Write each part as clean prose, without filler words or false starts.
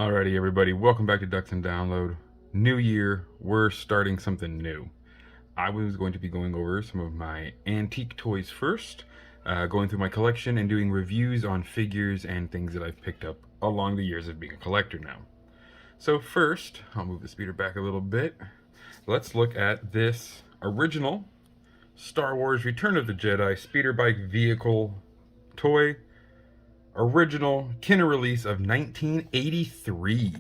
Alrighty, everybody, welcome back to Ducks and Download. New year, we're starting something new. I was going to be going over some of my antique toys first, going through my collection and doing reviews on figures and things that I've picked up along the years of being a collector now. So first, I'll move the speeder back a little bit. Let's look at this original Star Wars Return of the Jedi speeder bike vehicle toy. Original Kenner release of 1983.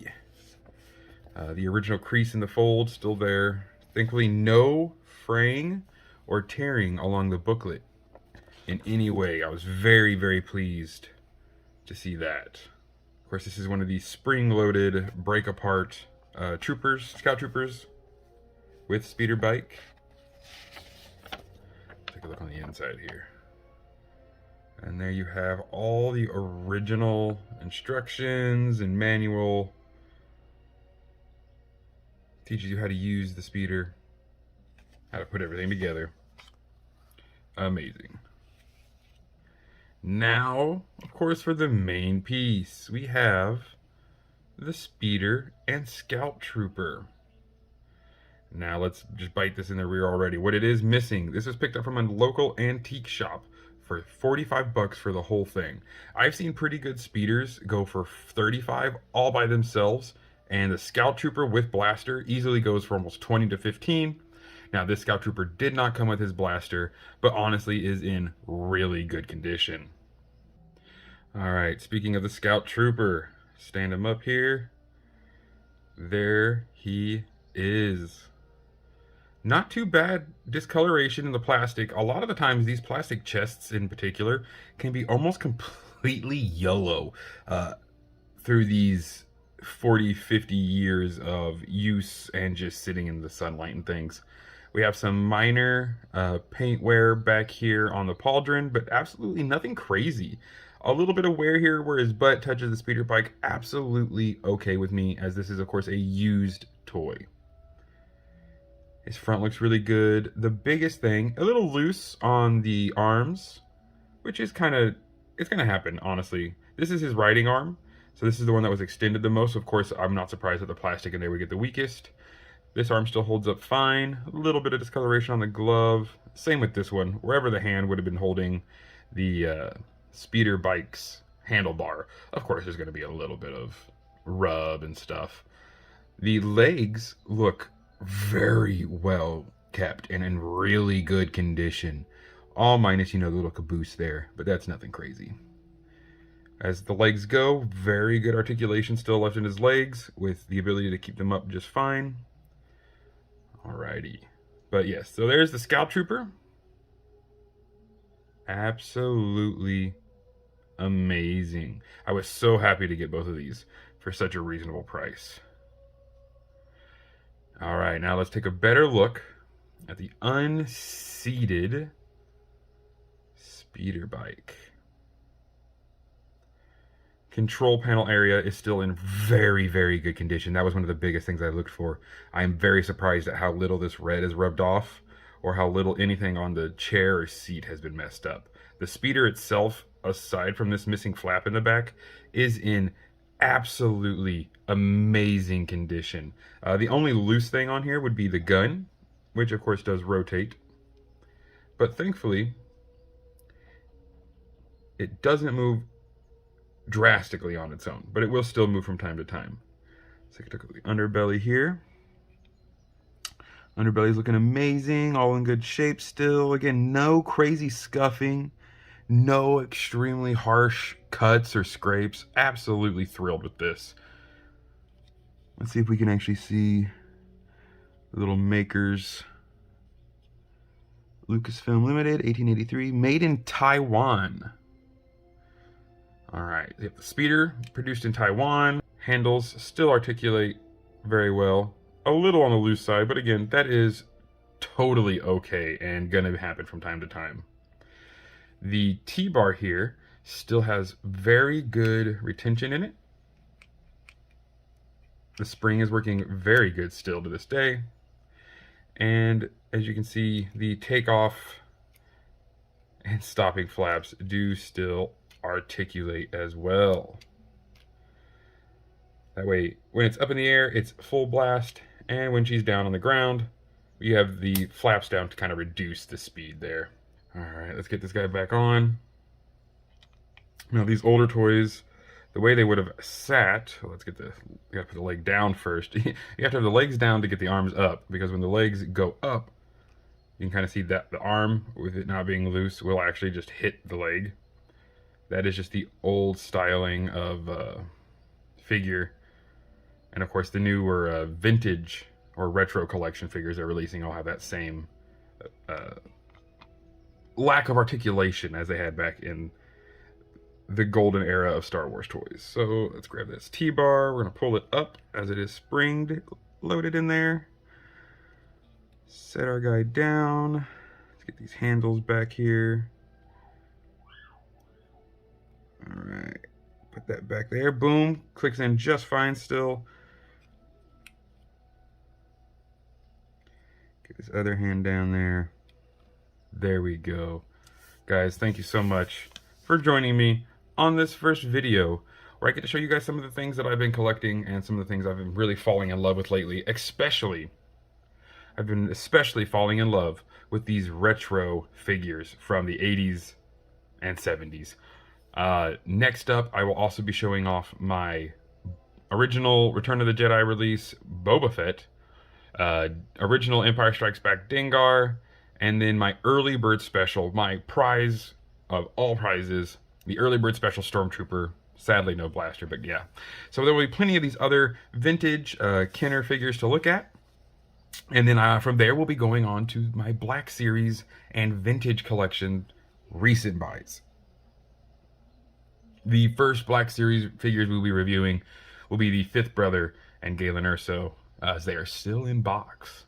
The original crease in the fold still there. Thankfully, no fraying or tearing along the booklet in any way. I was very, very pleased to see that. Of course, this is one of these spring-loaded, break-apart scout troopers with speeder bike. Take a look on the inside here. And there you have all the original instructions and manual. Teaches you how to use the speeder, how to put everything together. Amazing. Now, of course, for the main piece, we have the speeder and scout trooper. Now let's just bite this in the rear already. What it is missing, this was picked up from a local antique shop for 45 bucks for the whole thing. I've seen pretty good speeders go for 35 all by themselves, and the Scout Trooper with blaster easily goes for almost 20 to 15. Now this Scout Trooper did not come with his blaster, but honestly is in really good condition. Alright, speaking of the Scout Trooper, stand him up here. There he is. Not too bad discoloration in the plastic. A lot of the times these plastic chests in particular can be almost completely yellow through these 40-50 years of use and just sitting in the sunlight and things. We have some minor paint wear back here on the pauldron, but absolutely nothing crazy. A little bit of wear here where his butt touches the speeder bike, absolutely okay with me, as this is of course a used toy. His front looks really good. The biggest thing, a little loose on the arms, which is it's gonna happen, honestly. This is his riding arm, so this is the one that was extended the most. Of course, I'm not surprised that the plastic in there would get the weakest. This arm still holds up fine. A little bit of discoloration on the glove. Same with this one. Wherever the hand would have been holding the speeder bike's handlebar, of course, there's gonna be a little bit of rub and stuff. The legs look very well kept and in really good condition, all minus the little caboose there, but that's nothing crazy. As the legs go, very good articulation still left in his legs with the ability to keep them up just fine. Alrighty, but yes, so there's the Scout Trooper. Absolutely amazing. I was so happy to get both of these for such a reasonable price. All right, now let's take a better look at the unseated speeder bike. Control panel area is still in very, very good condition. That was one of the biggest things I looked for. I am very surprised at how little this red is rubbed off or how little anything on the chair or seat has been messed up. The speeder itself, aside from this missing flap in the back, is in absolutely amazing condition. The only loose thing on here would be the gun, which of course does rotate, but thankfully it doesn't move drastically on its own, but it will still move from time to time. So take a look at the underbelly here. Underbelly's looking amazing, all in good shape still. Again, no crazy scuffing, no extremely harsh cuts or scrapes. Absolutely thrilled with this. Let's see if we can actually see the little makers. Lucasfilm Limited, 1883, made in Taiwan. All right, the speeder produced in Taiwan. Handles still articulate very well. A little on the loose side, but again, that is totally okay and gonna happen from time to time. The T-bar here still has very good retention in it. The spring is working very good still to this day. And as you can see, the takeoff and stopping flaps do still articulate as well. That way, when it's up in the air, it's full blast, and when she's down on the ground, we have the flaps down to kind of reduce the speed there. All right, let's get this guy back on. Now these older toys, the way they would have sat, let's get you gotta put the leg down first. You have to have the legs down to get the arms up, because when the legs go up, you can kind of see that the arm, with it not being loose, will actually just hit the leg. That is just the old styling of figure. And of course the newer vintage or retro collection figures they're releasing all have that same lack of articulation as they had back in the golden era of Star Wars toys. So let's grab this T-bar. We're going to pull it up as it is springed, loaded in there. Set our guy down. Let's get these handles back here. All right. Put that back there. Boom. Clicks in just fine still. Get this other hand down there. There we go. Guys, thank you so much for joining me on this first video where I get to show you guys some of the things that I've been collecting and some of the things I've been really falling in love with lately. I've been especially falling in love with these retro figures from the 80s and 70s. Next up, I will also be showing off my original Return of the Jedi release, Boba Fett, original Empire Strikes Back Dengar, and then my early bird special, my prize of all prizes, the early bird special Stormtrooper. Sadly, no blaster, but yeah. So there will be plenty of these other vintage Kenner figures to look at. And then from there, we'll be going on to my Black Series and vintage collection recent buys. The first Black Series figures we'll be reviewing will be the Fifth Brother and Galen Erso, as they are still in box.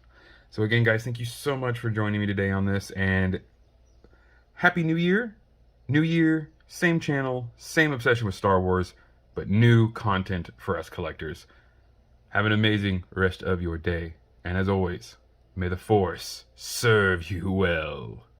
So again, guys, thank you so much for joining me today on this, and Happy New Year. New year, same channel, same obsession with Star Wars, but new content for us collectors. Have an amazing rest of your day. And as always, may the Force serve you well.